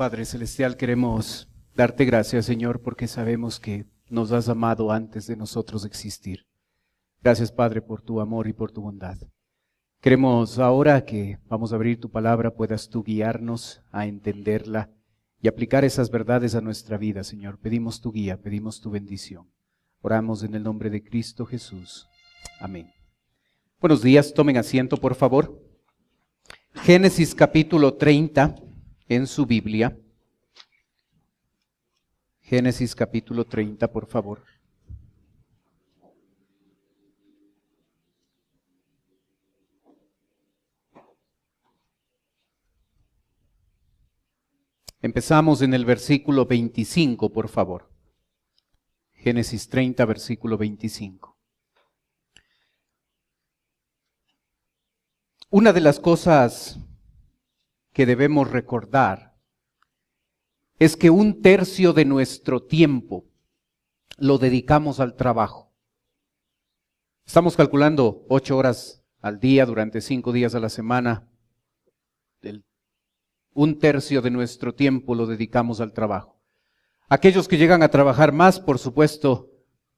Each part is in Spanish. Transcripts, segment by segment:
Padre Celestial, queremos darte gracias, Señor, porque sabemos que nos has amado antes de nosotros existir. Gracias, Padre, por tu amor y por tu bondad. Queremos ahora que vamos a abrir tu palabra, puedas tú guiarnos a entenderla y aplicar esas verdades a nuestra vida, Señor. Pedimos tu guía, pedimos tu bendición. Oramos en el nombre de Cristo Jesús. Amén. Buenos días, tomen asiento, por favor. Génesis capítulo 30 en su Biblia. Génesis capítulo 30, por favor. Empezamos en el versículo 25, por favor. Génesis 30, versículo 25. Una de las cosas que debemos recordar es que 1/3 de nuestro tiempo lo dedicamos al trabajo. Estamos calculando 8 horas al día durante 5 días a la semana. 1/3 de nuestro tiempo lo dedicamos al trabajo. Aquellos que llegan a trabajar más, por supuesto,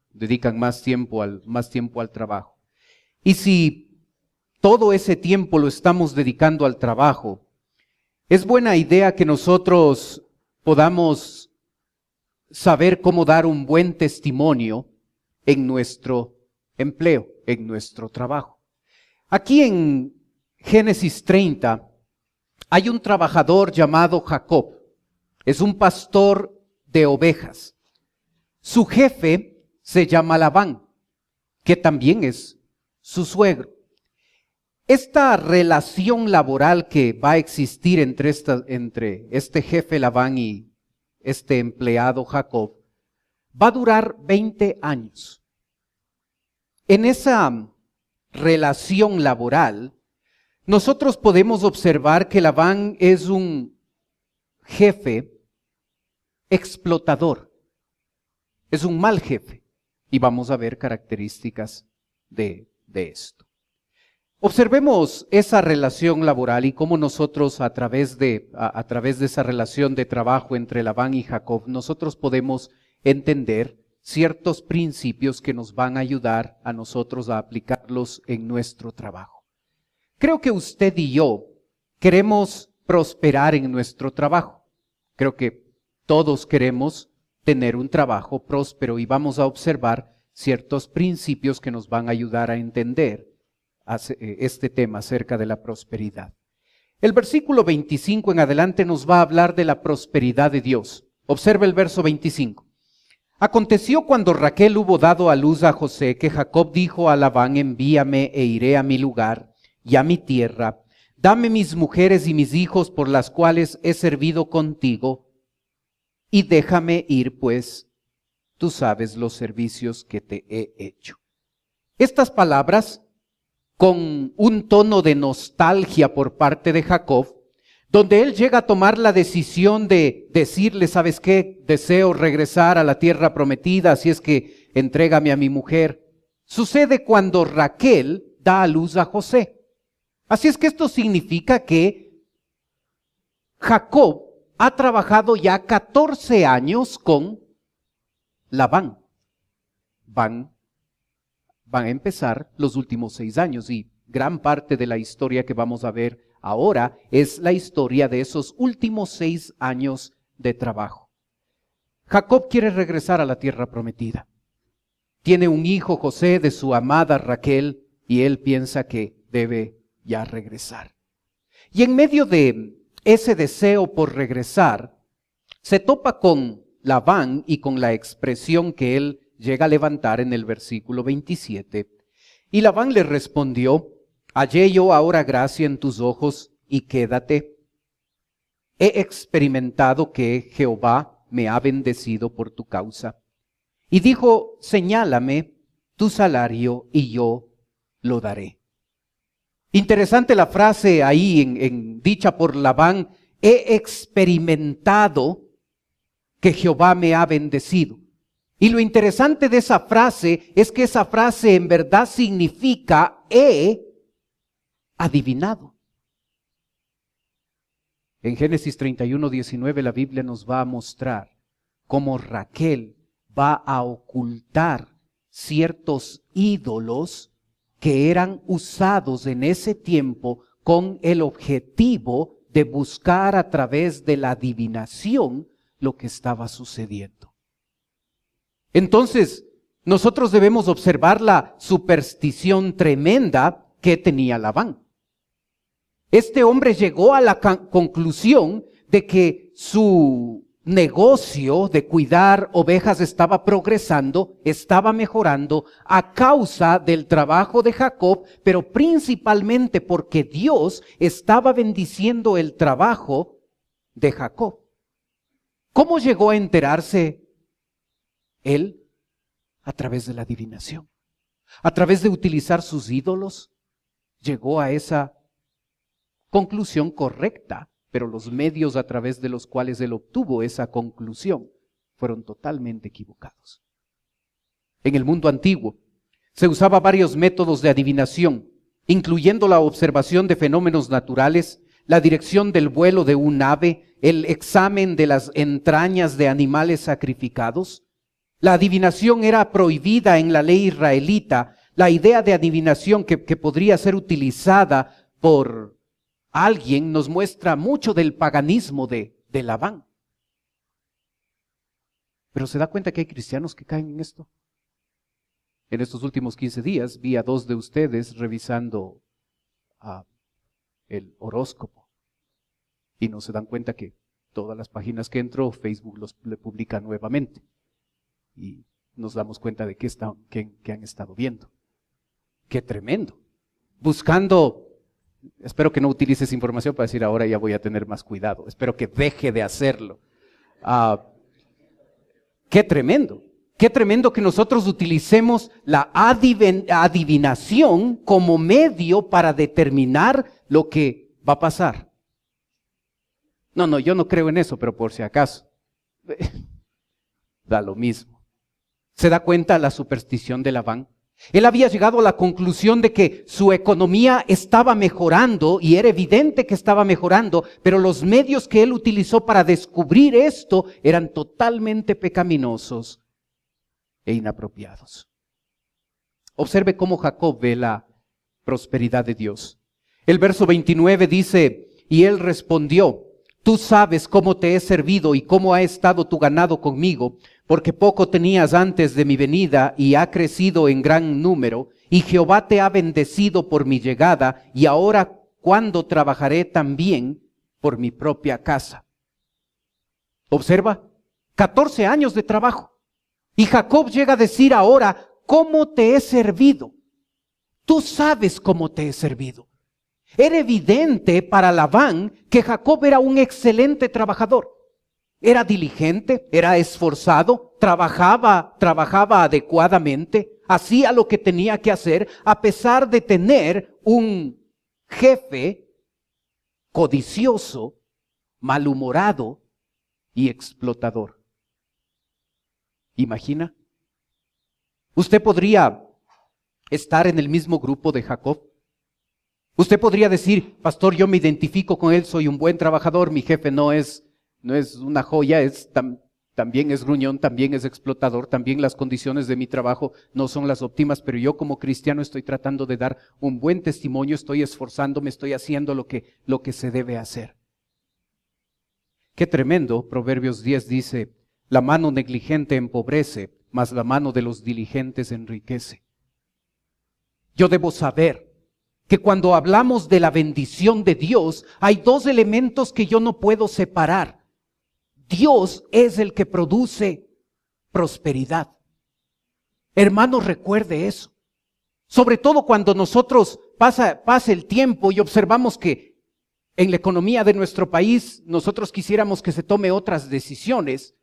dedican más tiempo al trabajo. Y si todo ese tiempo lo estamos dedicando al trabajo, es buena idea que nosotros podamos saber cómo dar un buen testimonio en nuestro empleo, en nuestro trabajo. Aquí en Génesis 30 hay un trabajador llamado Jacob. Es un pastor de ovejas. Su jefe se llama Labán, que también es su suegro. Esta relación laboral que va a existir entre este jefe Labán y este empleado Jacob va a durar 20 años. En esa relación laboral, nosotros podemos observar que Labán es un jefe explotador. Es un mal jefe. Y vamos a ver características de esto. Observemos esa relación laboral y cómo nosotros a través de esa relación de trabajo entre Labán y Jacob, nosotros podemos entender ciertos principios que nos van a ayudar a nosotros a aplicarlos en nuestro trabajo. Creo que usted y yo queremos prosperar en nuestro trabajo. Creo que todos queremos tener un trabajo próspero y vamos a observar ciertos principios que nos van a ayudar a entender este tema acerca de la prosperidad. El versículo 25 en adelante nos va a hablar de la prosperidad de Dios. Observe el verso 25. Aconteció cuando Raquel hubo dado a luz a José que Jacob dijo a Labán: envíame e iré a mi lugar y a mi tierra. Dame mis mujeres y mis hijos por las cuales he servido contigo y déjame ir, pues tú sabes los servicios que te he hecho. Estas palabras, con un tono de nostalgia por parte de Jacob, donde él llega a tomar la decisión de decirle: ¿sabes qué? Deseo regresar a la tierra prometida, así es que entrégame a mi mujer. Sucede cuando Raquel da a luz a José. Así es que esto significa que Jacob ha trabajado ya 14 años con Labán. Van a empezar los últimos 6 años y gran parte de la historia que vamos a ver ahora es la historia de esos últimos 6 años de trabajo. Jacob quiere regresar a la tierra prometida. Tiene un hijo, José, de su amada Raquel, y él piensa que debe ya regresar. Y en medio de ese deseo por regresar, se topa con Labán y con la expresión que él llega a levantar en el versículo 27. Y Labán le respondió: hallé yo ahora gracia en tus ojos y quédate. He experimentado que Jehová me ha bendecido por tu causa. Y dijo: señálame tu salario y yo lo daré. Interesante la frase ahí dicha por Labán: he experimentado que Jehová me ha bendecido. Y lo interesante de esa frase es que esa frase en verdad significa he adivinado. En Génesis 31:19 la Biblia nos va a mostrar cómo Raquel va a ocultar ciertos ídolos que eran usados en ese tiempo con el objetivo de buscar a través de la adivinación lo que estaba sucediendo. Entonces, nosotros debemos observar la superstición tremenda que tenía Labán. Este hombre llegó a la conclusión de que su negocio de cuidar ovejas estaba progresando, estaba mejorando a causa del trabajo de Jacob, pero principalmente porque Dios estaba bendiciendo el trabajo de Jacob. ¿Cómo llegó a enterarse él? A través de la adivinación, a través de utilizar sus ídolos, llegó a esa conclusión correcta, pero los medios a través de los cuales él obtuvo esa conclusión fueron totalmente equivocados. En el mundo antiguo se usaba varios métodos de adivinación, incluyendo la observación de fenómenos naturales, la dirección del vuelo de un ave, el examen de las entrañas de animales sacrificados. La adivinación era prohibida en la ley israelita. La idea de adivinación que podría ser utilizada por alguien nos muestra mucho del paganismo de Labán. Pero ¿se da cuenta que hay cristianos que caen en esto? En estos últimos 15 días vi a 2 de ustedes revisando el horóscopo y no se dan cuenta que todas las páginas que entro, Facebook le publica nuevamente. Y nos damos cuenta de qué han estado viendo. ¡Qué tremendo! Buscando, espero que no utilices información para decir ahora ya voy a tener más cuidado. Espero que deje de hacerlo. ¡Qué tremendo! ¡Qué tremendo que nosotros utilicemos la adivinación como medio para determinar lo que va a pasar! No, yo no creo en eso, pero por si acaso. Da lo mismo. ¿Se da cuenta la superstición de Labán? Él había llegado a la conclusión de que su economía estaba mejorando y era evidente que estaba mejorando, pero los medios que él utilizó para descubrir esto eran totalmente pecaminosos e inapropiados. Observe cómo Jacob ve la prosperidad de Dios. El verso 29 dice, y él respondió, tú sabes cómo te he servido y cómo ha estado tu ganado conmigo, porque poco tenías antes de mi venida y ha crecido en gran número, y Jehová te ha bendecido por mi llegada, y ahora cuándo trabajaré también por mi propia casa. Observa, 14 años de trabajo. Y Jacob llega a decir ahora, ¿cómo te he servido? Tú sabes cómo te he servido. Era evidente para Labán que Jacob era un excelente trabajador. Era diligente, era esforzado, trabajaba adecuadamente, hacía lo que tenía que hacer, a pesar de tener un jefe codicioso, malhumorado y explotador. ¿Imagina? Usted podría estar en el mismo grupo de Jacob. Usted podría decir, pastor, yo me identifico con él, soy un buen trabajador, mi jefe no es una joya, también es gruñón, también es explotador, también las condiciones de mi trabajo no son las óptimas, pero yo como cristiano estoy tratando de dar un buen testimonio, estoy esforzándome, estoy haciendo lo que se debe hacer. Qué tremendo, Proverbios 10 dice, la mano negligente empobrece, mas la mano de los diligentes enriquece. Yo debo saber que cuando hablamos de la bendición de Dios, hay 2 elementos que yo no puedo separar. Dios es el que produce prosperidad. Hermanos, recuerde eso. Sobre todo cuando nosotros pasa el tiempo y observamos que en la economía de nuestro país nosotros quisiéramos que se tome otras decisiones.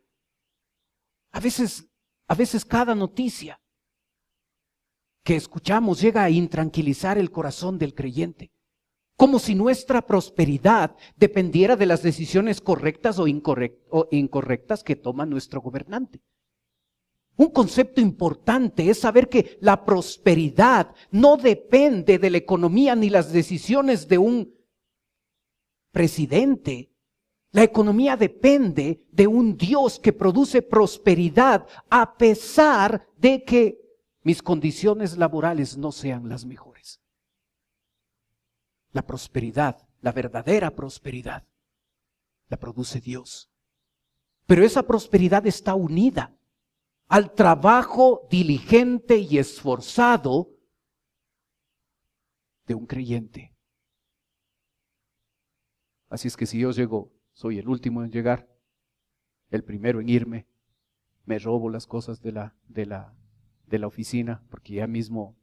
A veces cada noticia que escuchamos llega a intranquilizar el corazón del creyente, como si nuestra prosperidad dependiera de las decisiones correctas o incorrectas que toma nuestro gobernante. Un concepto importante es saber que la prosperidad no depende de la economía ni las decisiones de un presidente La economía depende de un Dios que produce prosperidad a pesar de que mis condiciones laborales no sean las mejores. La prosperidad, la verdadera prosperidad, la produce Dios. Pero esa prosperidad está unida al trabajo diligente y esforzado de un creyente. Así es que si yo llego, soy el último en llegar, el primero en irme, me robo las cosas de la oficina, porque ya mismo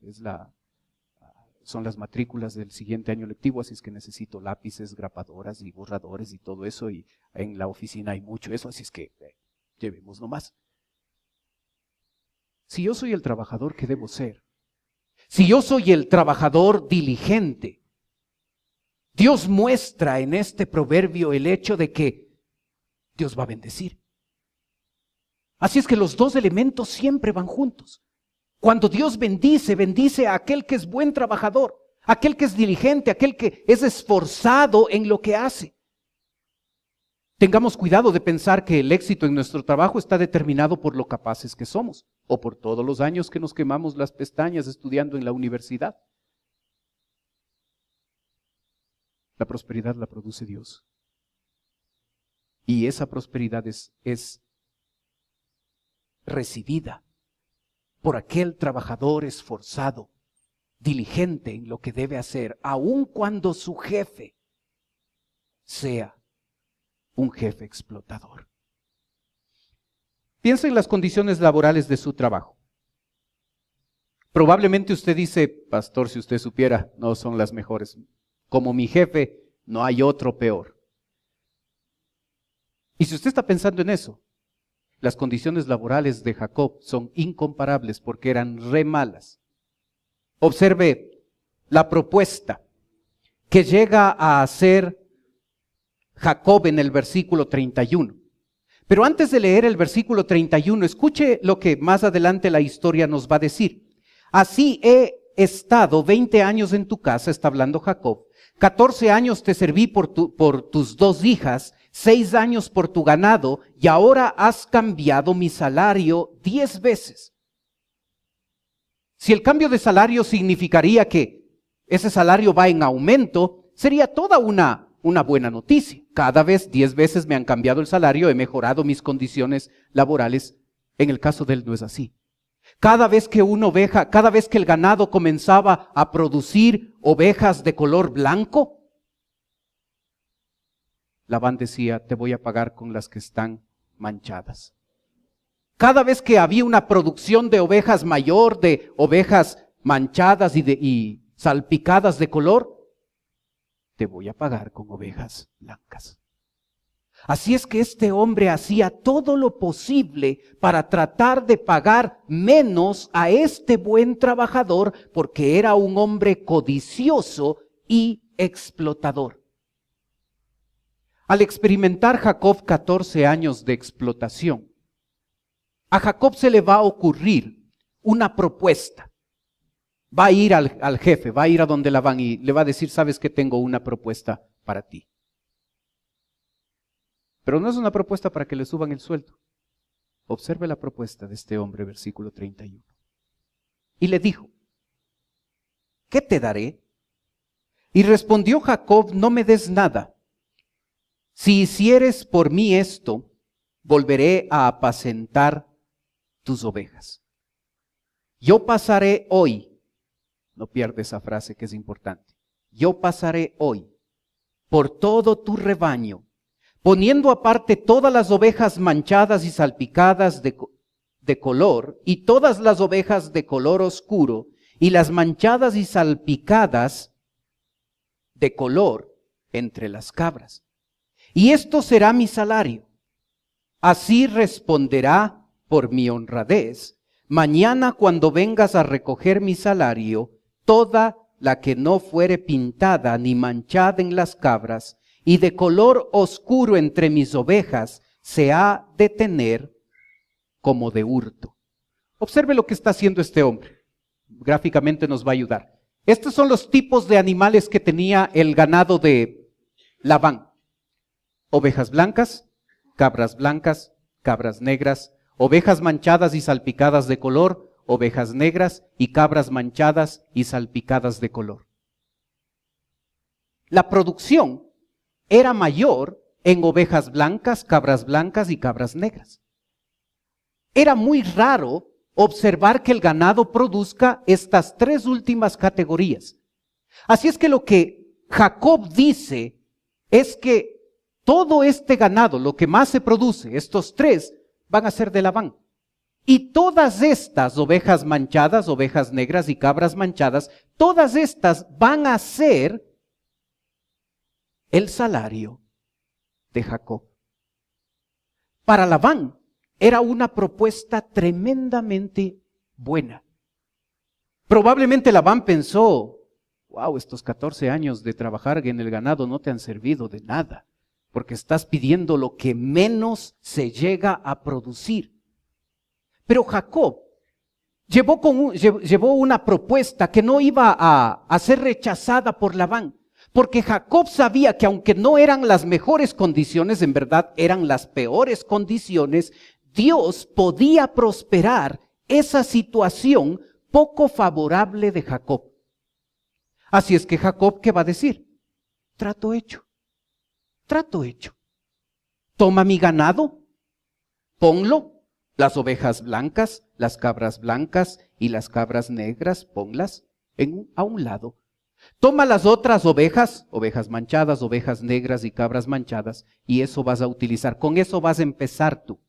son las matrículas del siguiente año lectivo, así es que necesito lápices, grapadoras y borradores y todo eso, y en la oficina hay mucho eso, así es que llevemos nomás. Si yo soy el trabajador que debo ser, si yo soy el trabajador diligente, Dios muestra en este proverbio el hecho de que Dios va a bendecir. Así es que los dos elementos siempre van juntos. Cuando Dios bendice, bendice a aquel que es buen trabajador, aquel que es diligente, aquel que es esforzado en lo que hace. Tengamos cuidado de pensar que el éxito en nuestro trabajo está determinado por lo capaces que somos o por todos los años que nos quemamos las pestañas estudiando en la universidad. La prosperidad la produce Dios. Y esa prosperidad es recibida por aquel trabajador esforzado, diligente en lo que debe hacer, aun cuando su jefe sea un jefe explotador. Piensa en las condiciones laborales de su trabajo. Probablemente usted dice, pastor, si usted supiera, no son las mejores. Como mi jefe, no hay otro peor. Y si usted está pensando en eso, las condiciones laborales de Jacob son incomparables porque eran re malas. Observe la propuesta que llega a hacer Jacob en el versículo 31. Pero antes de leer el versículo 31, escuche lo que más adelante la historia nos va a decir. Así he estado 20 años en tu casa, está hablando Jacob. 14 años te serví por tus 2 hijas, 6 años por tu ganado, y ahora has cambiado mi salario 10 veces. Si el cambio de salario significaría que ese salario va en aumento, sería toda una buena noticia. Cada vez 10 veces me han cambiado el salario, he mejorado mis condiciones laborales. En el caso de él no es así. Cada vez que el ganado comenzaba a producir ovejas de color blanco, Labán decía, te voy a pagar con las que están manchadas. Cada vez que había una producción de ovejas mayor, de ovejas manchadas y salpicadas de color, te voy a pagar con ovejas blancas. Así es que este hombre hacía todo lo posible para tratar de pagar menos a este buen trabajador porque era un hombre codicioso y explotador. Al experimentar Jacob 14 años de explotación, a Jacob se le va a ocurrir una propuesta. Va a ir al jefe, va a ir a donde Labán y le va a decir, sabes que tengo una propuesta para ti. Pero no es una propuesta para que le suban el sueldo. Observe la propuesta de este hombre, versículo 31. Y le dijo, ¿qué te daré? Y respondió Jacob, no me des nada. Si hicieres por mí esto, volveré a apacentar tus ovejas. Yo pasaré hoy, no pierdas esa frase que es importante, yo pasaré hoy por todo tu rebaño, poniendo aparte todas las ovejas manchadas y salpicadas de color, y todas las ovejas de color oscuro, y las manchadas y salpicadas de color entre las cabras. Y esto será mi salario. Así responderá por mi honradez. Mañana cuando vengas a recoger mi salario, toda la que no fuere pintada ni manchada en las cabras, y de color oscuro entre mis ovejas, se ha de tener como de hurto. Observe lo que está haciendo este hombre. Gráficamente nos va a ayudar. Estos son los tipos de animales que tenía el ganado de Labán. ovejas blancas, cabras negras, ovejas manchadas y salpicadas de color, ovejas negras y cabras manchadas y salpicadas de color. La producción era mayor en ovejas blancas y cabras negras. Era muy raro observar que el ganado produzca estas tres últimas categorías. Así es que lo que Jacob dice es que todo este ganado, lo que más se produce, estos tres, van a ser de Labán. Y todas estas ovejas manchadas, ovejas negras y cabras manchadas, todas estas van a ser el salario de Jacob. Para Labán era una propuesta tremendamente buena. Probablemente Labán pensó, wow, estos 14 años de trabajar en el ganado no te han servido de nada, porque estás pidiendo lo que menos se llega a producir. Pero Jacob llevó una propuesta que no iba a ser rechazada por Labán, porque Jacob sabía que aunque no eran las mejores condiciones, en verdad eran las peores condiciones, Dios podía prosperar esa situación poco favorable de Jacob. Así es que Jacob, ¿qué va a decir? Trato hecho. Toma mi ganado, ponlo, las ovejas blancas, las cabras blancas y las cabras negras, ponlas a un lado. Toma las otras ovejas, ovejas manchadas, ovejas negras y cabras manchadas, y eso vas a utilizar. Con eso vas a empezar tú,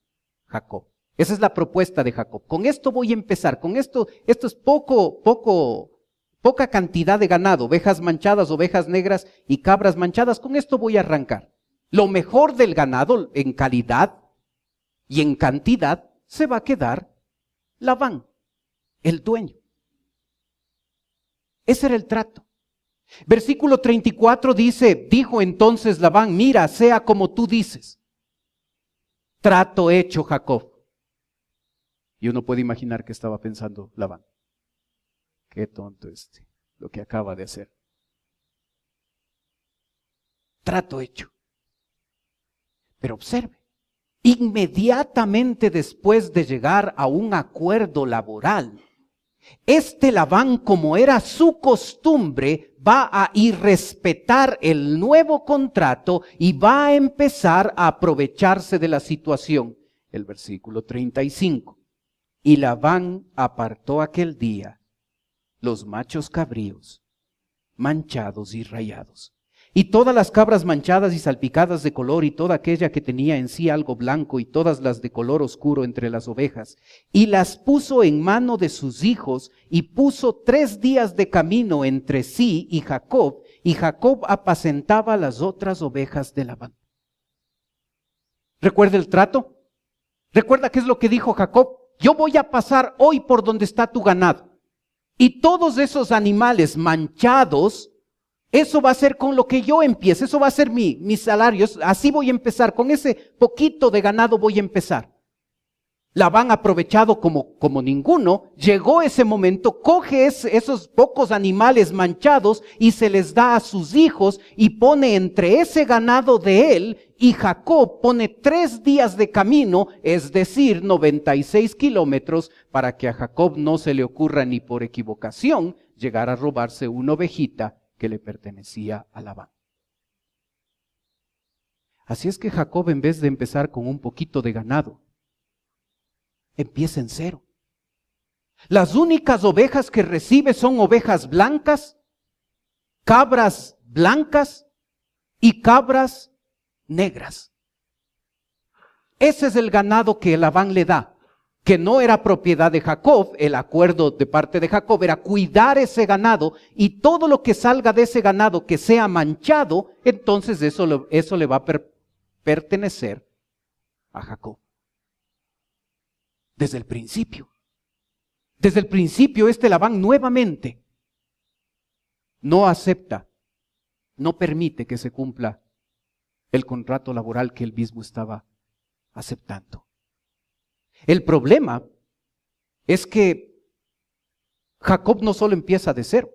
Jacob. Esa es la propuesta de Jacob. Con esto voy a empezar. Con esto es poca cantidad de ganado, ovejas manchadas, ovejas negras y cabras manchadas. Con esto voy a arrancar. Lo mejor del ganado en calidad y en cantidad se va a quedar Labán, el dueño. Ese era el trato. Versículo 34 dice, dijo entonces Labán, mira, sea como tú dices. Trato hecho, Jacob. Y uno puede imaginar que estaba pensando Labán. Qué tonto lo que acaba de hacer. Trato hecho. Pero observe, inmediatamente después de llegar a un acuerdo laboral, Labán, como era su costumbre, va a irrespetar el nuevo contrato y va a empezar a aprovecharse de la situación. El versículo 35. Y Labán apartó aquel día los machos cabríos, manchados y rayados, y todas las cabras manchadas y salpicadas de color, y toda aquella que tenía en sí algo blanco, y todas las de color oscuro entre las ovejas, y las puso en mano de sus hijos, y puso 3 días de camino entre sí y Jacob apacentaba las otras ovejas de Labán. ¿Recuerda el trato? ¿Recuerda qué es lo que dijo Jacob? Yo voy a pasar hoy por donde está tu ganado. Y todos esos animales manchados, eso va a ser con lo que yo empiece, eso va a ser mi salario, así voy a empezar, con ese poquito de ganado voy a empezar. Labán, aprovechado como ninguno, llegó ese momento, coge esos pocos animales manchados y se les da a sus hijos y pone entre ese ganado de él y Jacob pone 3 días de camino, es decir, 96 kilómetros, para que a Jacob no se le ocurra ni por equivocación llegar a robarse una ovejita que le pertenecía a Labán. Así es que Jacob, en vez de empezar con un poquito de ganado, empieza en cero. Las únicas ovejas que recibe son ovejas blancas, cabras blancas y cabras negras. Ese es el ganado que Labán le da, que no era propiedad de Jacob. El acuerdo de parte de Jacob era cuidar ese ganado, y todo lo que salga de ese ganado que sea manchado, entonces eso le va a pertenecer a Jacob. Desde el principio Labán nuevamente no acepta, no permite que se cumpla el contrato laboral que él mismo estaba aceptando. El problema es que Jacob no solo empieza de cero,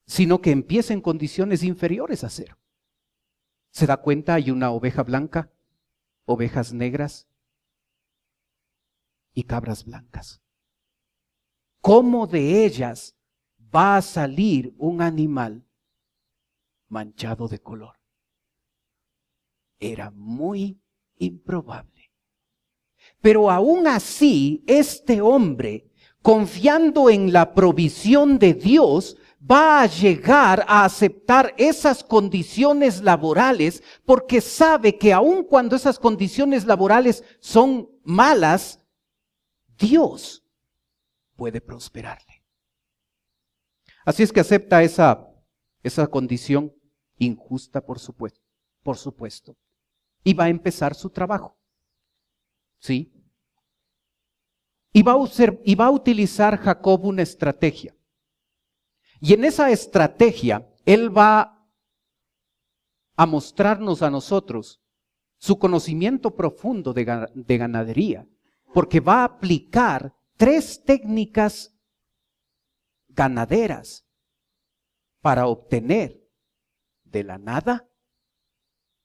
sino que empieza en condiciones inferiores a cero. ¿Se da cuenta? Hay una oveja blanca, ovejas negras y cabras blancas. ¿Cómo de ellas va a salir un animal manchado de color? Era muy improbable. Pero aún así, este hombre, confiando en la provisión de Dios, va a llegar a aceptar esas condiciones laborales porque sabe que aun cuando esas condiciones laborales son malas, Dios puede prosperarle. Así es que acepta esa condición injusta, por supuesto, y va a empezar su trabajo. ¿Sí? Y va a utilizar Jacob una estrategia. Y en esa estrategia, él va a mostrarnos a nosotros su conocimiento profundo de ganadería, porque va a aplicar 3 técnicas ganaderas para obtener de la nada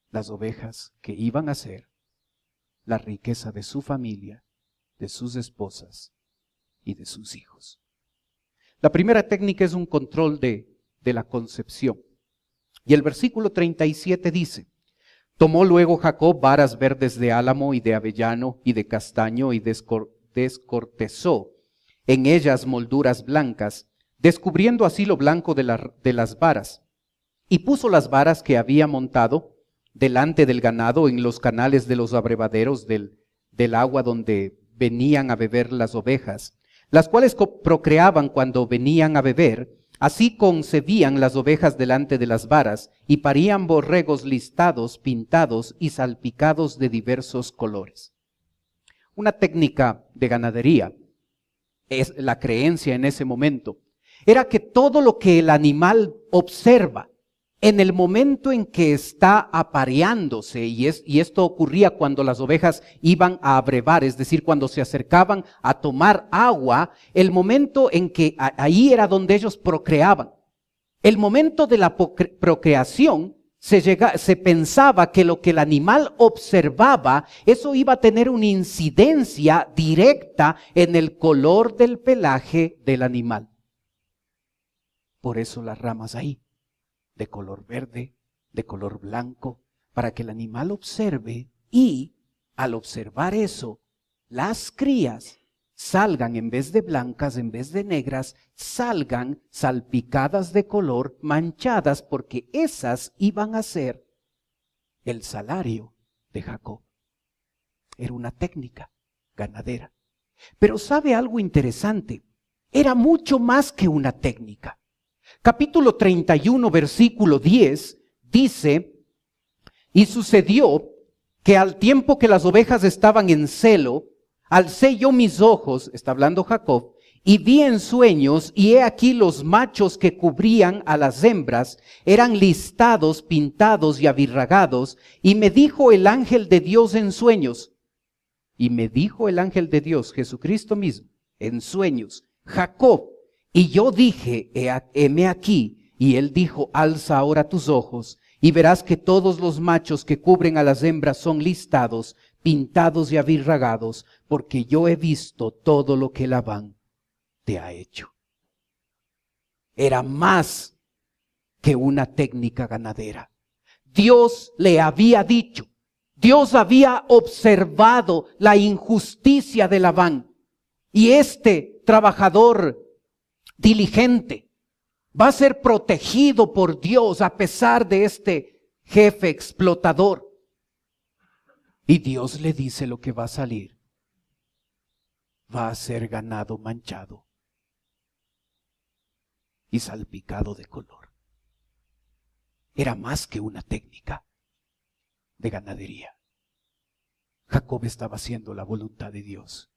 las ovejas que iban a ser la riqueza de su familia, de sus esposas y de sus hijos. La primera técnica es un control de la concepción. Y el versículo 37 dice: tomó luego Jacob varas verdes de álamo y de avellano y de castaño y descortezó en ellas molduras blancas, descubriendo así lo blanco de las varas. Y puso las varas que había montado delante del ganado en los canales de los abrevaderos del agua donde venían a beber las ovejas, las cuales procreaban cuando venían a beber. Así concebían las ovejas delante de las varas y parían borregos listados, pintados y salpicados de diversos colores. Una técnica de ganadería, es la creencia en ese momento, era que todo lo que el animal observa en el momento en que está apareándose, y esto ocurría cuando las ovejas iban a abrevar, es decir, cuando se acercaban a tomar agua, el momento en que ahí era donde ellos procreaban. El momento de la procreación se pensaba que lo que el animal observaba, eso iba a tener una incidencia directa en el color del pelaje del animal. Por eso las ramas ahí, de color verde, de color blanco, para que el animal observe y al observar eso, las crías salgan en vez de blancas, en vez de negras, salgan salpicadas de color, manchadas, porque esas iban a ser el salario de Jacob. Era una técnica ganadera. Pero ¿sabe algo interesante? Era mucho más que una técnica. Capítulo 31, versículo 10, dice: y sucedió que al tiempo que las ovejas estaban en celo, alcé yo mis ojos, está hablando Jacob, y vi en sueños, y he aquí los machos que cubrían a las hembras, eran listados, pintados y abirragados, y me dijo el ángel de Dios en sueños, Jesucristo mismo, en sueños: Jacob. Y yo dije: heme aquí. Y él dijo: alza ahora tus ojos, y verás que todos los machos que cubren a las hembras son listados, pintados y abirragados, porque yo he visto todo lo que Labán te ha hecho. Era más que una técnica ganadera. Dios le había dicho, Dios había observado la injusticia de Labán, y este trabajador diligente va a ser protegido por Dios a pesar de este jefe explotador. Y Dios le dice lo que va a salir: va a ser ganado manchado y salpicado de color. Era más que una técnica de ganadería. Jacob estaba haciendo la voluntad de Dios,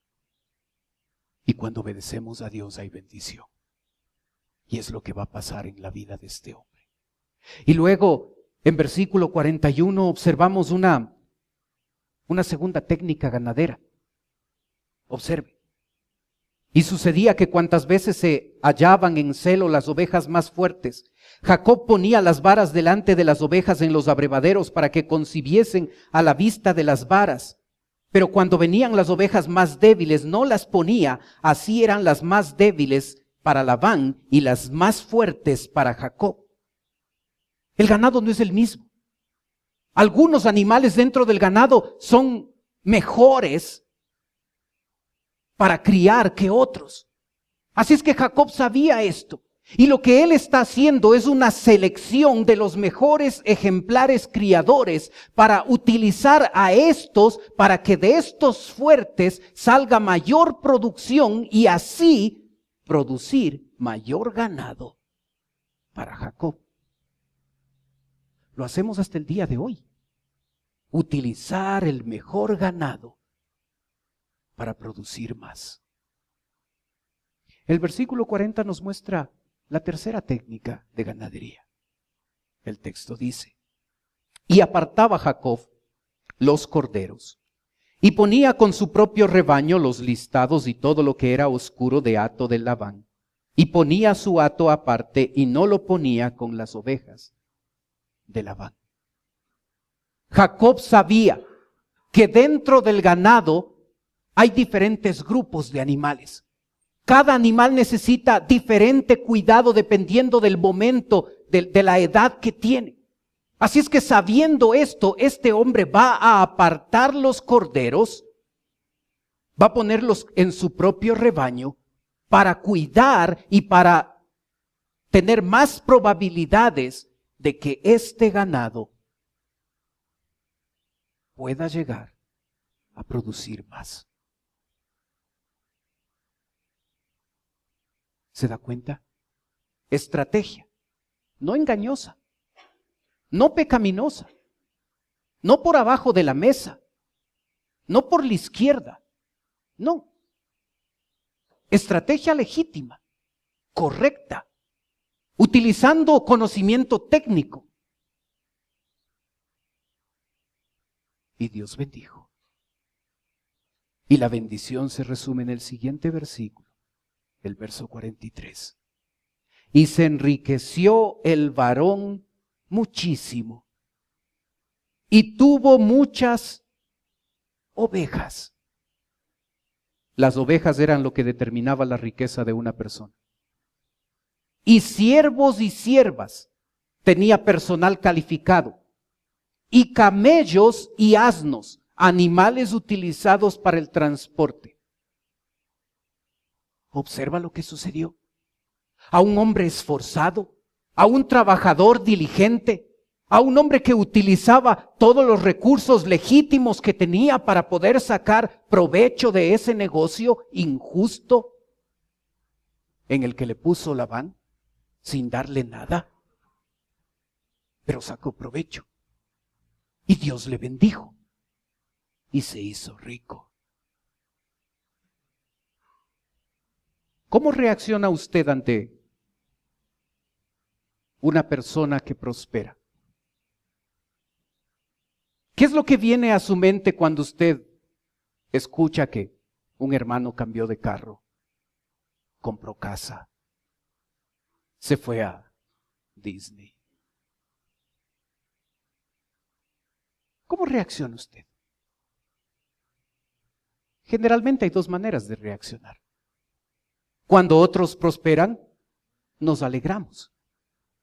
y cuando obedecemos a Dios hay bendición. Y es lo que va a pasar en la vida de este hombre. Y luego, en versículo 41, observamos una segunda técnica ganadera. Observe. Y sucedía que cuantas veces se hallaban en celo las ovejas más fuertes, Jacob ponía las varas delante de las ovejas en los abrevaderos para que concibiesen a la vista de las varas. Pero cuando venían las ovejas más débiles, no las ponía, así eran las más débiles para Labán y las más fuertes para Jacob. El ganado no es el mismo. Algunos animales dentro del ganado son mejores para criar que otros. Así es que Jacob sabía esto. Y lo que él está haciendo es una selección de los mejores ejemplares criadores para utilizar a estos, para que de estos fuertes salga mayor producción y así producir mayor ganado para Jacob. Lo hacemos hasta el día de hoy. Utilizar el mejor ganado para producir más. El versículo 40 nos muestra la tercera técnica de ganadería. El texto dice: y apartaba Jacob los corderos, y ponía con su propio rebaño los listados y todo lo que era oscuro de hato de Labán, y ponía su hato aparte y no lo ponía con las ovejas de Labán. Jacob sabía que dentro del ganado hay diferentes grupos de animales. Cada animal necesita diferente cuidado dependiendo del momento, de la edad que tiene. Así es que sabiendo esto, este hombre va a apartar los corderos, va a ponerlos en su propio rebaño para cuidar y para tener más probabilidades de que este ganado pueda llegar a producir más. ¿Se da cuenta? Estrategia, no engañosa, no pecaminosa, no por abajo de la mesa, no por la izquierda, no. Estrategia legítima, correcta, utilizando conocimiento técnico. Y Dios bendijo. Y la bendición se resume en el siguiente versículo, el verso 43. Y se enriqueció el varón muchísimo, y tuvo muchas ovejas. Las ovejas eran lo que determinaba la riqueza de una persona. Y siervos y siervas, tenía personal calificado. Y camellos y asnos, animales utilizados para el transporte. Observa lo que sucedió. A un hombre esforzado, a un trabajador diligente, a un hombre que utilizaba todos los recursos legítimos que tenía para poder sacar provecho de ese negocio injusto en el que le puso Labán sin darle nada, pero sacó provecho y Dios le bendijo y se hizo rico. ¿Cómo reacciona usted ante una persona que prospera? ¿Qué es lo que viene a su mente cuando usted escucha que un hermano cambió de carro, compró casa, se fue a Disney? ¿Cómo reacciona usted? Generalmente hay dos maneras de reaccionar. Cuando otros prosperan, nos alegramos,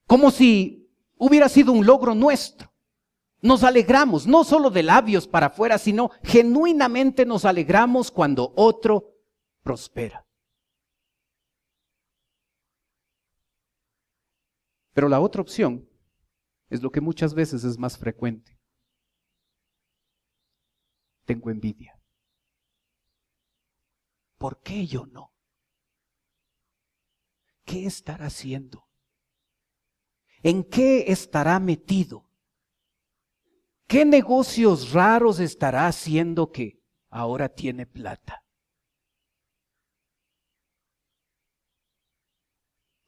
como si hubiera sido un logro nuestro. Nos alegramos, no solo de labios para afuera, sino genuinamente nos alegramos cuando otro prospera. Pero la otra opción es lo que muchas veces es más frecuente. Tengo envidia. ¿Por qué yo no? ¿Qué estará haciendo? ¿En qué estará metido? ¿Qué negocios raros estará haciendo que ahora tiene plata?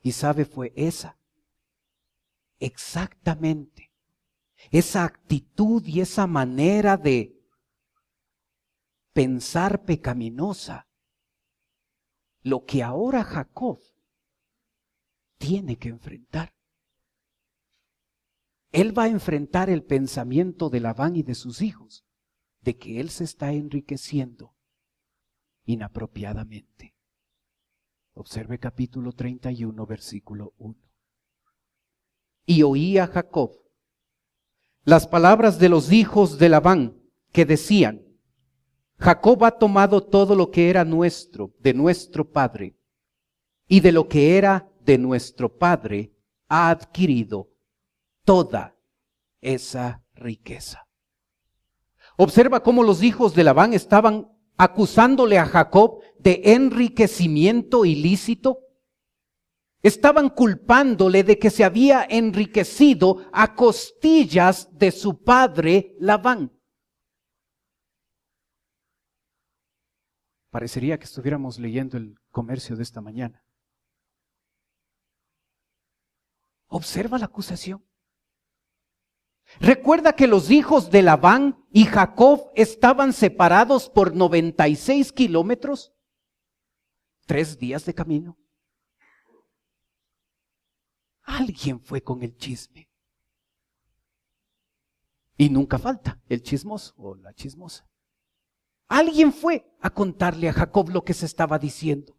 Y sabe, fue exactamente, esa actitud y esa manera de pensar pecaminosa lo que ahora Jacob tiene que enfrentar. Él va a enfrentar el pensamiento de Labán y de sus hijos, de que él se está enriqueciendo inapropiadamente. Observe capítulo 31, versículo 1. Y oía Jacob las palabras de los hijos de Labán, que decían: Jacob ha tomado todo lo que era nuestro, de nuestro padre, y de lo que era de nuestro padre ha adquirido toda esa riqueza. Observa cómo los hijos de Labán estaban acusándole a Jacob de enriquecimiento ilícito. Estaban culpándole de que se había enriquecido a costillas de su padre Labán. Parecería que estuviéramos leyendo el comercio de esta mañana. Observa la acusación. Recuerda que los hijos de Labán y Jacob estaban separados por 96 kilómetros, 3 días de camino. Alguien fue con el chisme. Y nunca falta el chismoso o la chismosa. Alguien fue a contarle a Jacob lo que se estaba diciendo.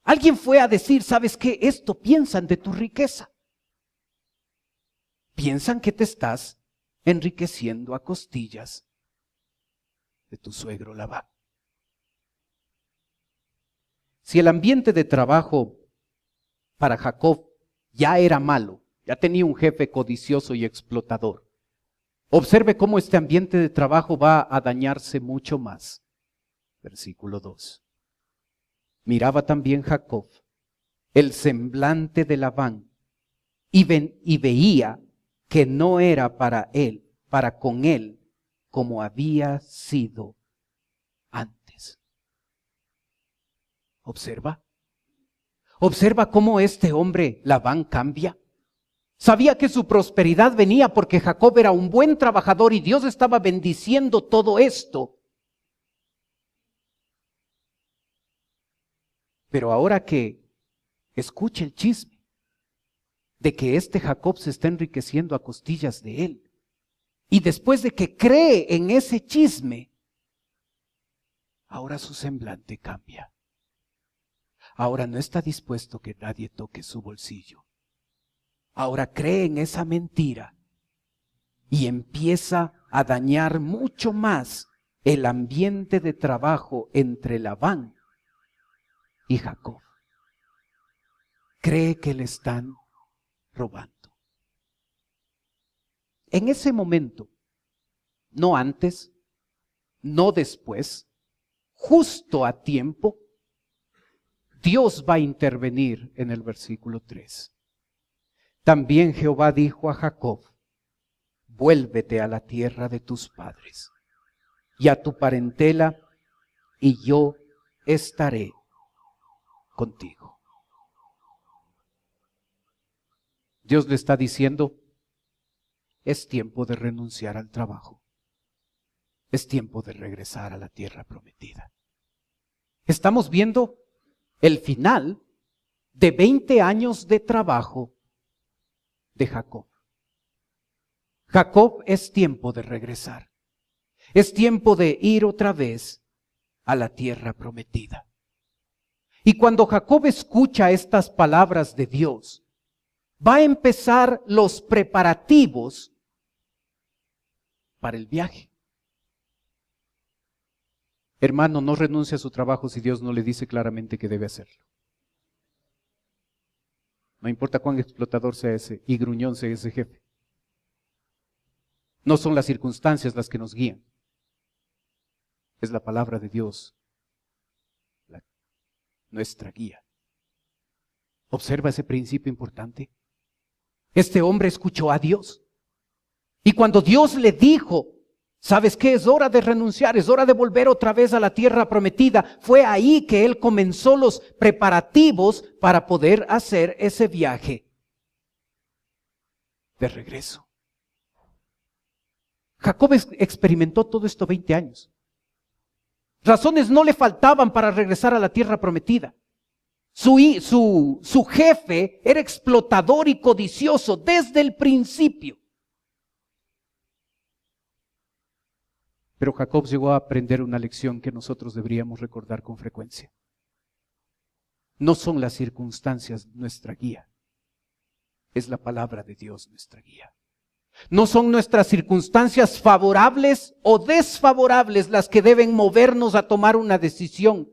Alguien fue a decir: ¿sabes qué? Esto piensan de tu riqueza. Piensan que te estás enriqueciendo a costillas de tu suegro Labán. Si el ambiente de trabajo para Jacob ya era malo, ya tenía un jefe codicioso y explotador, observe cómo este ambiente de trabajo va a dañarse mucho más. Versículo 2. Miraba también Jacob el semblante de Labán y veía que no era para con él, como había sido antes. Observa cómo este hombre Labán cambia. Sabía que su prosperidad venía porque Jacob era un buen trabajador y Dios estaba bendiciendo todo esto. Pero ahora que escuche el chisme de que este Jacob se está enriqueciendo a costillas de él, y después de que cree en ese chisme, ahora su semblante cambia. Ahora no está dispuesto que nadie toque su bolsillo. Ahora cree en esa mentira y empieza a dañar mucho más el ambiente de trabajo entre Labán y Jacob. Cree que le están robando. En ese momento, no antes, no después, justo a tiempo, Dios va a intervenir en el versículo 3. También Jehová dijo a Jacob: vuélvete a la tierra de tus padres y a tu parentela, y yo estaré contigo. Dios le está diciendo: es tiempo de renunciar al trabajo. Es tiempo de regresar a la tierra prometida. Estamos viendo el final de 20 años de trabajo de Jacob. Jacob, es tiempo de regresar. Es tiempo de ir otra vez a la tierra prometida. Y cuando Jacob escucha estas palabras de Dios, va a empezar los preparativos para el viaje. Hermano, no renuncie a su trabajo si Dios no le dice claramente que debe hacerlo. No importa cuán explotador sea ese y gruñón sea ese jefe. No son las circunstancias las que nos guían. Es la palabra de Dios, nuestra guía. Observa ese principio importante. Este hombre escuchó a Dios. Y cuando Dios le dijo: ¿sabes qué? Es hora de renunciar, es hora de volver otra vez a la tierra prometida. Fue ahí que él comenzó los preparativos para poder hacer ese viaje de regreso. Jacob experimentó todo esto 20 años. Razones no le faltaban para regresar a la tierra prometida. Su jefe era explotador y codicioso desde el principio. Pero Jacob llegó a aprender una lección que nosotros deberíamos recordar con frecuencia. No son las circunstancias nuestra guía, es la palabra de Dios nuestra guía. No son nuestras circunstancias favorables o desfavorables las que deben movernos a tomar una decisión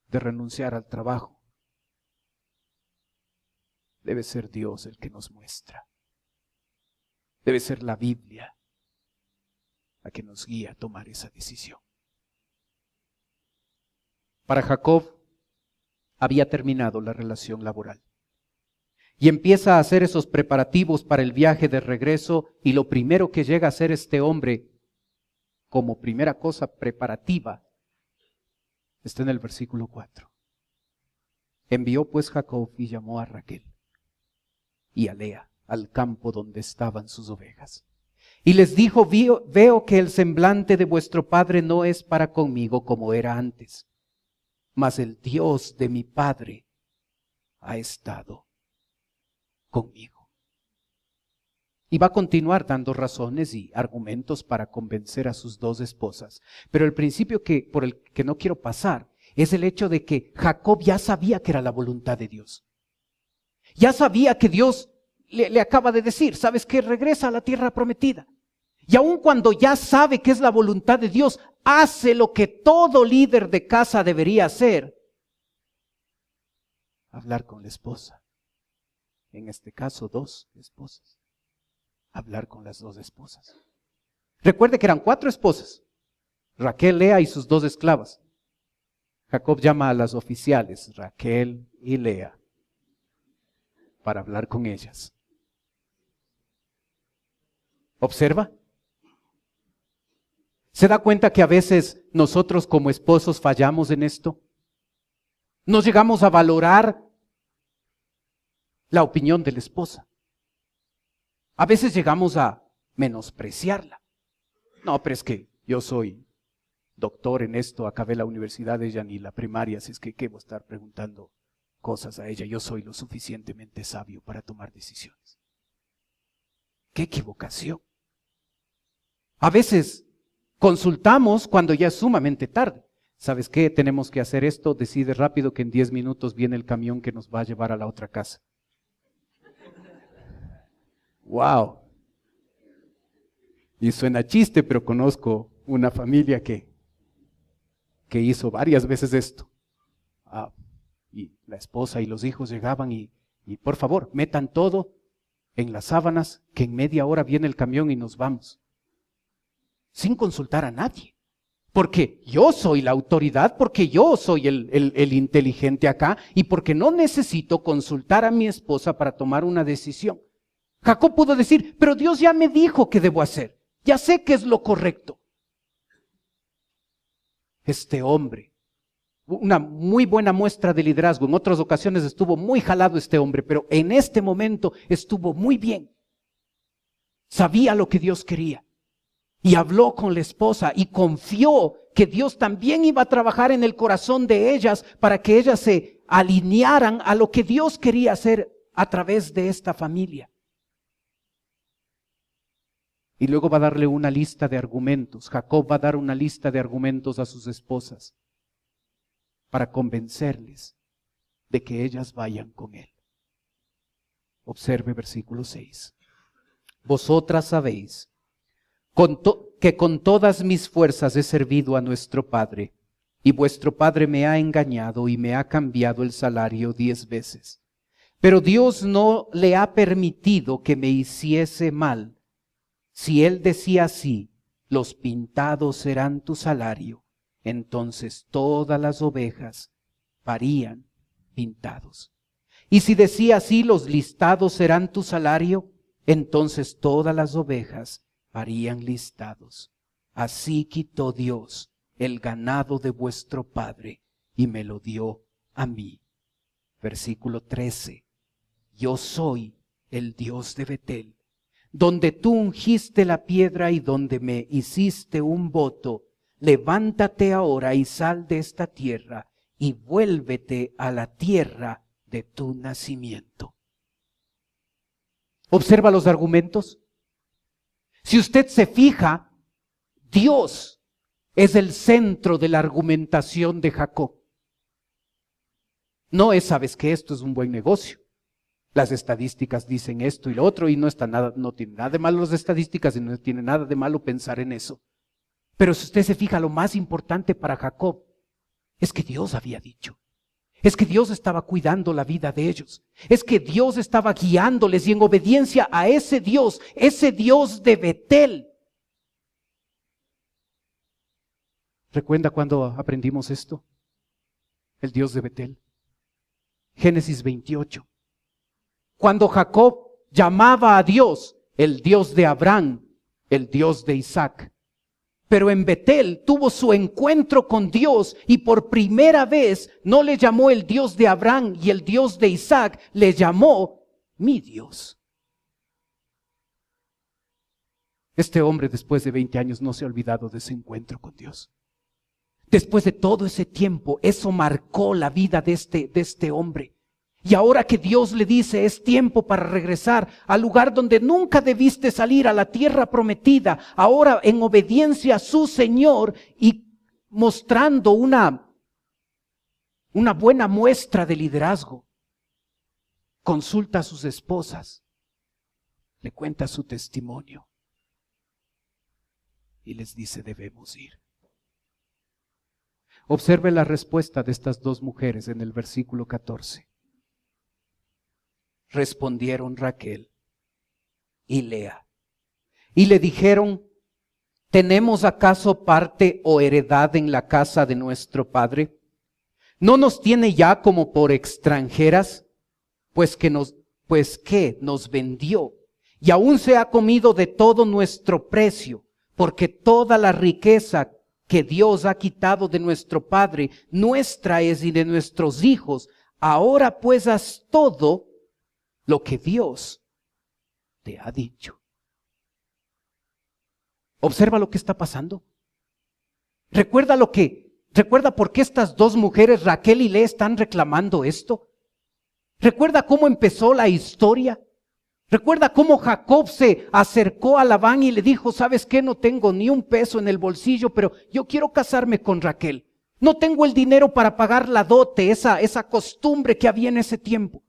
de renunciar al trabajo. Debe ser Dios el que nos muestra. Debe ser la Biblia la que nos guía a tomar esa decisión. Para Jacob había terminado la relación laboral y empieza a hacer esos preparativos para el viaje de regreso, y lo primero que llega a hacer este hombre como primera cosa preparativa está en el versículo 4. Envió pues Jacob y llamó a Raquel y a Lea al campo donde estaban sus ovejas. Y les dijo: veo que el semblante de vuestro padre no es para conmigo como era antes, mas el Dios de mi padre ha estado conmigo. Y va a continuar dando razones y argumentos para convencer a sus dos esposas. Pero el principio por el que no quiero pasar es el hecho de que Jacob ya sabía que era la voluntad de Dios. Ya sabía que Dios le acaba de decir: ¿sabes qué? Regresa a la tierra prometida. Y aun cuando ya sabe que es la voluntad de Dios, hace lo que todo líder de casa debería hacer: hablar con la esposa. En este caso, dos esposas. Hablar con las dos esposas. Recuerde que eran 4 esposas: Raquel, Lea y sus 2 esclavas. Jacob llama a las oficiales, Raquel y Lea, para hablar con ellas. ¿Observa? ¿Se da cuenta que a veces nosotros como esposos fallamos en esto? No llegamos a valorar la opinión de la esposa. A veces llegamos a menospreciarla. No, pero es que yo soy doctor en esto, acabé la universidad, ella ni la primaria, así es que ¿qué voy a estar preguntando cosas a ella? Yo soy lo suficientemente sabio para tomar decisiones. ¡Qué equivocación! A veces consultamos cuando ya es sumamente tarde. ¿Sabes qué? Tenemos que hacer esto, decide rápido que en 10 minutos viene el camión que nos va a llevar a la otra casa. ¡Wow! Y suena chiste, pero conozco una familia que hizo varias veces esto. Y la esposa y los hijos llegaban y por favor, metan todo en las sábanas, que en media hora viene el camión y nos vamos. Sin consultar a nadie. Porque yo soy la autoridad, porque yo soy el inteligente acá, y porque no necesito consultar a mi esposa para tomar una decisión. Jacob pudo decir: pero Dios ya me dijo qué debo hacer. Ya sé qué es lo correcto. Este hombre, una muy buena muestra de liderazgo. En otras ocasiones estuvo muy jalado este hombre, pero en este momento estuvo muy bien. Sabía lo que Dios quería. Y habló con la esposa y confió que Dios también iba a trabajar en el corazón de ellas para que ellas se alinearan a lo que Dios quería hacer a través de esta familia. Y luego va a darle una lista de argumentos. Jacob va a dar una lista de argumentos a sus esposas para convencerles de que ellas vayan con él. Observe versículo 6. Vosotras sabéis que con todas mis fuerzas he servido a nuestro Padre, y vuestro Padre me ha engañado y me ha cambiado el salario 10 veces. Pero Dios no le ha permitido que me hiciese mal. Si él decía así: los pintados serán tu salario, entonces todas las ovejas parían pintados. Y si decía así: los listados serán tu salario, entonces todas las ovejas parían listados. Así quitó Dios el ganado de vuestro padre y me lo dio a mí. Versículo 13. Yo soy el Dios de Betel, donde tú ungiste la piedra y donde me hiciste un voto. levántate ahora y sal de esta tierra y vuélvete a la tierra de tu nacimiento. ¿Observa los argumentos? Si usted se fija, Dios es el centro de la argumentación de Jacob. No es, sabes que esto es un buen negocio. Las estadísticas dicen esto y lo otro y no tiene nada de malo las estadísticas y no tiene nada de malo pensar en eso. Pero si usted se fija, lo más importante para Jacob es que Dios había dicho. Es que Dios estaba cuidando la vida de ellos. Es que Dios estaba guiándoles y en obediencia a ese Dios de Betel. ¿Recuerda cuando aprendimos esto? El Dios de Betel. Génesis 28. Cuando Jacob llamaba a Dios, el Dios de Abraham, el Dios de Isaac. Pero en Betel tuvo su encuentro con Dios y por primera vez no le llamó el Dios de Abraham y el Dios de Isaac, le llamó mi Dios. Este hombre después de 20 años no se ha olvidado de ese encuentro con Dios. Después de todo ese tiempo, eso marcó la vida de este hombre. Y ahora que Dios le dice, es tiempo para regresar al lugar donde nunca debiste salir, a la tierra prometida, ahora en obediencia a su Señor y mostrando una buena muestra de liderazgo, consulta a sus esposas, le cuenta su testimonio y les dice, debemos ir. Observe la respuesta de estas dos mujeres en el versículo 14. Respondieron Raquel y Lea y le dijeron, ¿tenemos acaso parte o heredad en la casa de nuestro padre? ¿No nos tiene ya como por extranjeras? Pues que nos vendió y aún se ha comido de todo nuestro precio, porque toda la riqueza que Dios ha quitado de nuestro padre, nuestra es y de nuestros hijos. Ahora pues haz todo lo que Dios te ha dicho. Observa lo que está pasando. Recuerda por qué estas dos mujeres, Raquel y Lea, están reclamando esto. Recuerda cómo empezó la historia. Recuerda cómo Jacob se acercó a Labán y le dijo, ¿sabes qué? No tengo ni un peso en el bolsillo, pero yo quiero casarme con Raquel. No tengo el dinero para pagar la dote, esa costumbre que había en ese tiempo.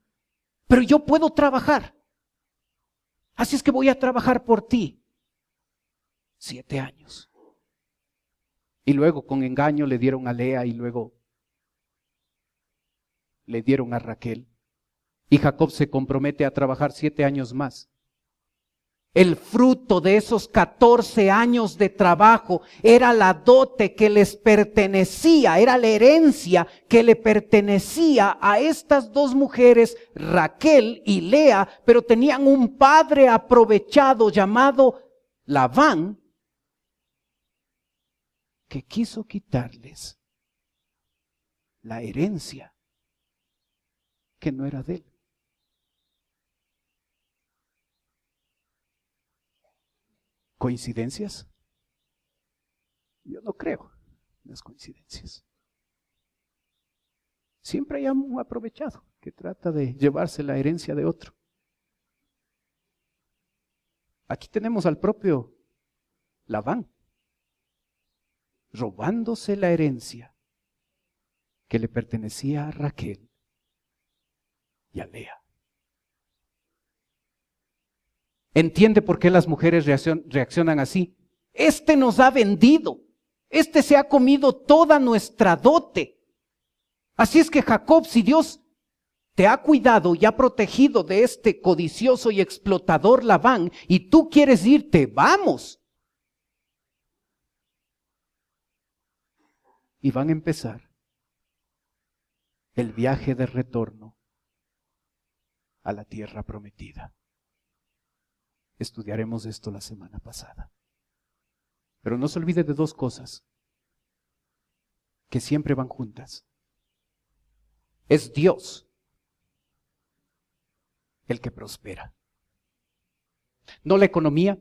Pero yo puedo trabajar. Así es que voy a trabajar por ti. 7 años. Y luego con engaño le dieron a Lea y luego le dieron a Raquel. Y Jacob se compromete a trabajar 7 años más. El fruto de esos 14 años de trabajo era la dote que les pertenecía, era la herencia que le pertenecía a estas dos mujeres, Raquel y Lea, pero tenían un padre aprovechado llamado Labán, que quiso quitarles la herencia que no era de él. ¿Coincidencias? Yo no creo en las coincidencias. Siempre hay un aprovechado que trata de llevarse la herencia de otro. Aquí tenemos al propio Labán, robándose la herencia que le pertenecía a Raquel y a Lea. ¿Entiende por qué las mujeres reaccionan así? Este nos ha vendido. Este se ha comido toda nuestra dote. Así es que Jacob, si Dios te ha cuidado y ha protegido de este codicioso y explotador Labán, y tú quieres irte, vamos. Y van a empezar el viaje de retorno a la tierra prometida. Estudiaremos esto la semana pasada. Pero no se olvide de dos cosas que siempre van juntas. Es Dios el que prospera. No la economía,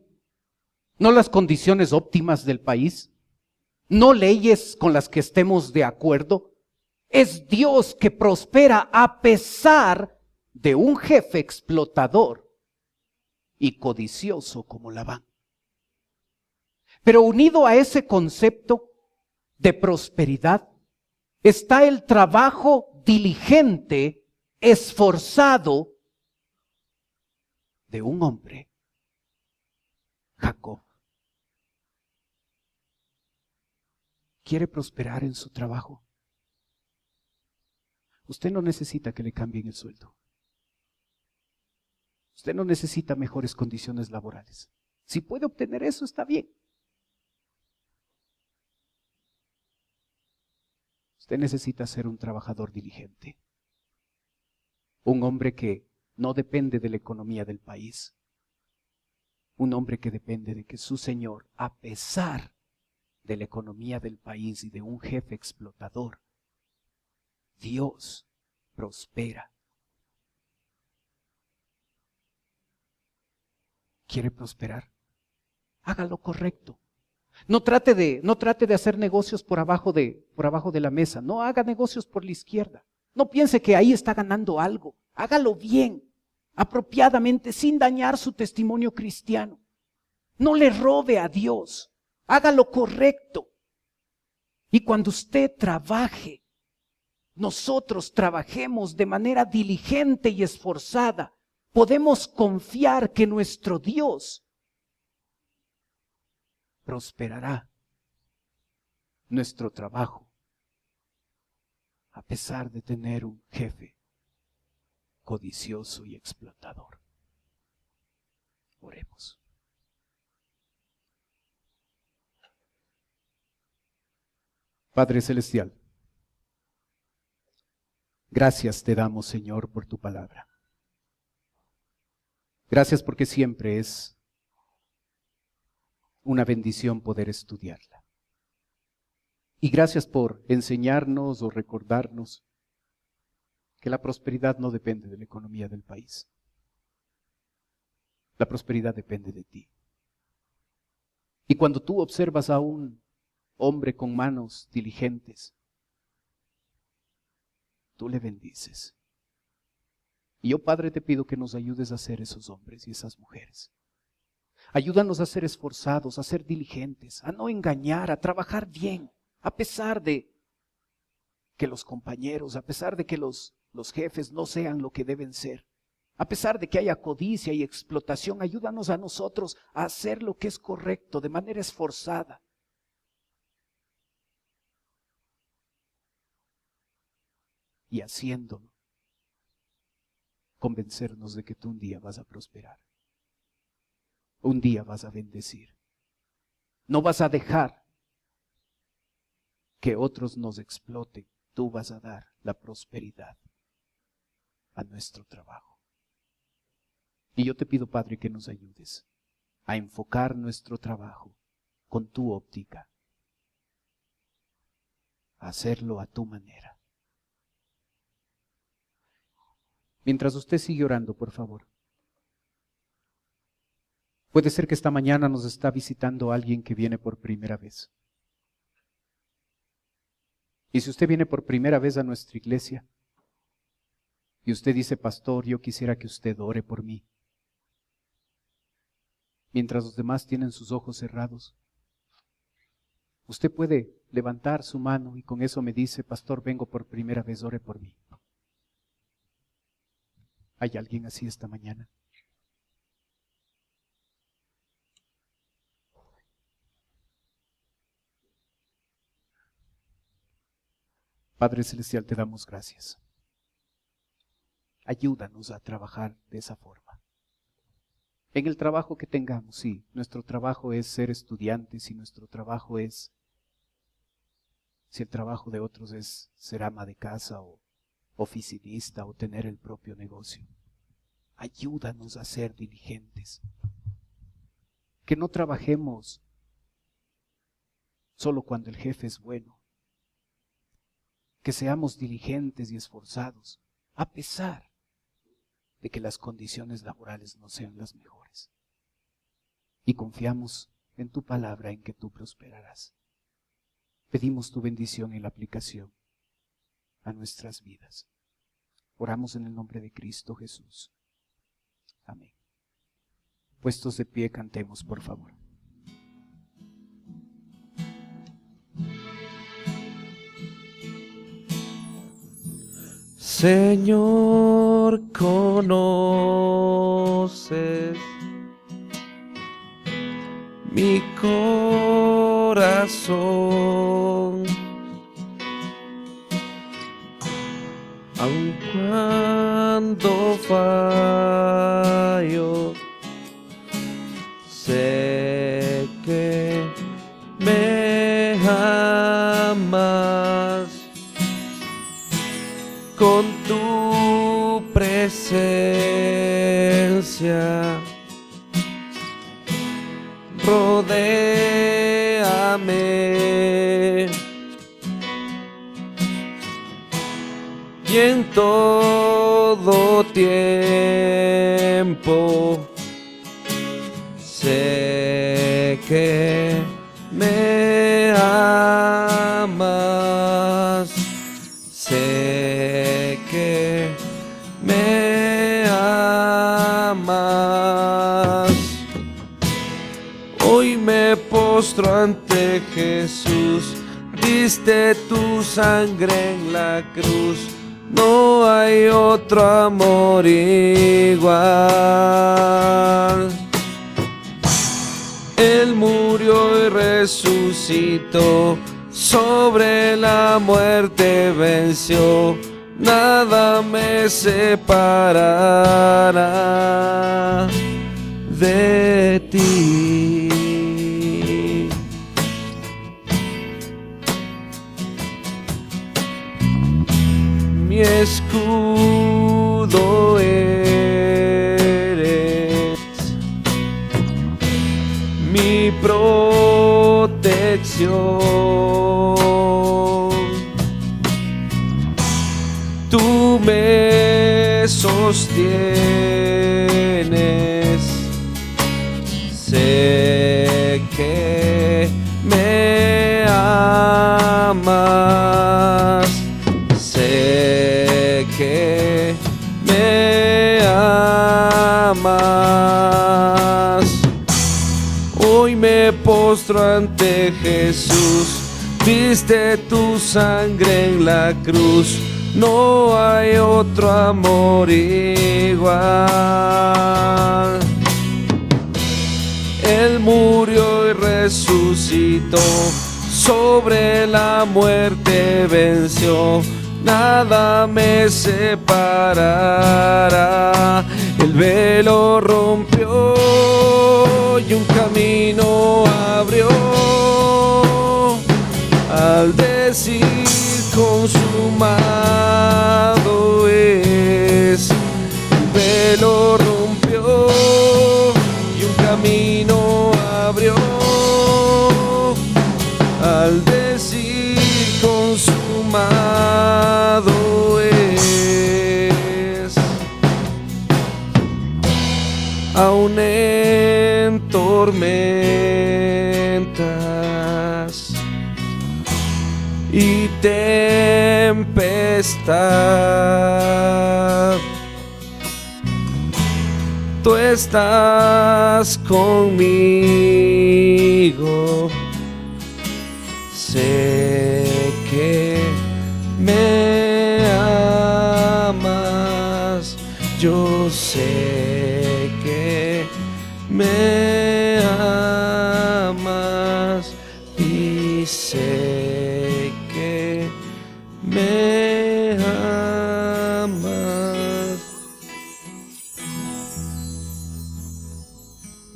no las condiciones óptimas del país, no leyes con las que estemos de acuerdo. Es Dios que prospera a pesar de un jefe explotador y codicioso como Labán. Pero unido a ese concepto de prosperidad está el trabajo diligente, esforzado de un hombre, Jacob. ¿Quiere prosperar en su trabajo? Usted no necesita que le cambien el sueldo. Usted no necesita mejores condiciones laborales. Si puede obtener eso, está bien. Usted necesita ser un trabajador diligente. Un hombre que no depende de la economía del país. Un hombre que depende de que su Señor, a pesar de la economía del país y de un jefe explotador, Dios prospera. ¿Quiere prosperar? Haga lo correcto. No trate de hacer negocios por abajo de la mesa. No haga negocios por la izquierda. No piense que ahí está ganando algo. Hágalo bien, apropiadamente, sin dañar su testimonio cristiano. No le robe a Dios. Haga lo correcto. Y cuando usted trabaje, nosotros trabajemos de manera diligente y esforzada, podemos confiar que nuestro Dios prosperará nuestro trabajo, a pesar de tener un jefe codicioso y explotador. Oremos. Padre Celestial, gracias te damos, Señor, por tu palabra. Gracias porque siempre es una bendición poder estudiarla. Y gracias por enseñarnos o recordarnos que la prosperidad no depende de la economía del país. La prosperidad depende de ti. Y cuando tú observas a un hombre con manos diligentes, tú le bendices. Y yo, Padre, te pido que nos ayudes a ser esos hombres y esas mujeres. Ayúdanos a ser esforzados, a ser diligentes, a no engañar, a trabajar bien, a pesar de que los compañeros, a pesar de que los jefes no sean lo que deben ser, a pesar de que haya codicia y explotación. Ayúdanos a nosotros a hacer lo que es correcto de manera esforzada. Y haciéndolo, convencernos de que tú un día vas a prosperar. Un día vas a bendecir. No vas a dejar que otros nos exploten. Tú vas a dar la prosperidad a nuestro trabajo. Y yo te pido, Padre, que nos ayudes a enfocar nuestro trabajo con tu óptica, a hacerlo a tu manera. Mientras usted sigue orando, por favor. Puede ser que esta mañana nos está visitando alguien que viene por primera vez. Y si usted viene por primera vez a nuestra iglesia y usted dice, pastor, yo quisiera que usted ore por mí, mientras los demás tienen sus ojos cerrados, usted puede levantar su mano y con eso me dice, pastor, vengo por primera vez, ore por mí. ¿Hay alguien así esta mañana? Padre Celestial, te damos gracias. Ayúdanos a trabajar de esa forma. En el trabajo que tengamos, sí, nuestro trabajo es ser estudiantes y nuestro trabajo es, si el trabajo de otros es ser ama de casa o oficinista o tener el propio negocio. Ayúdanos a ser diligentes. Que no trabajemos solo cuando el jefe es bueno. Que seamos diligentes y esforzados, a pesar de que las condiciones laborales no sean las mejores. Y confiamos en tu palabra, en que tú prosperarás. pedimos tu bendición en la aplicación a nuestras vidas. Oramos en el nombre de Cristo Jesús. Amén. Puestos de pie, cantemos, por favor. Señor, conoces mi corazón, aun cuando fallo, sé que me amas. Con tu presencia, rodéame, y en todo tiempo sé que me amas. Sé que me amas. Hoy me postro ante Jesús, diste tu sangre en la cruz. No hay otro amor igual. Él murió y resucitó, sobre la muerte venció, nada me separará de ti. Mi escudo eres, mi protección. Tú me sostienes, sé que me amas, sé que me amas. Hoy me postro ante Jesús, diste tu sangre en la cruz. No hay otro amor igual. Él murió y resucitó, sobre la muerte venció, nada me separará. El velo rompió y un camino abrió, al decir consumado es. El velo rompió y un camino abrió, al decir consumado es. Aún en tormentas y tempestad, tú estás conmigo. Sé que me amas, yo sé que me amas y sé que me amas.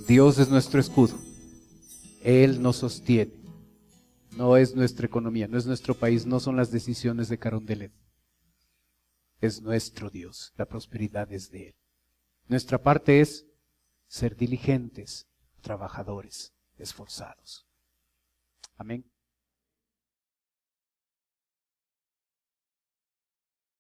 Dios es nuestro escudo. Él nos sostiene. No es nuestra economía, no es nuestro país, no son las decisiones de Carondelet. Es nuestro Dios, la prosperidad es de Él. Nuestra parte es ser diligentes, trabajadores, esforzados. Amén.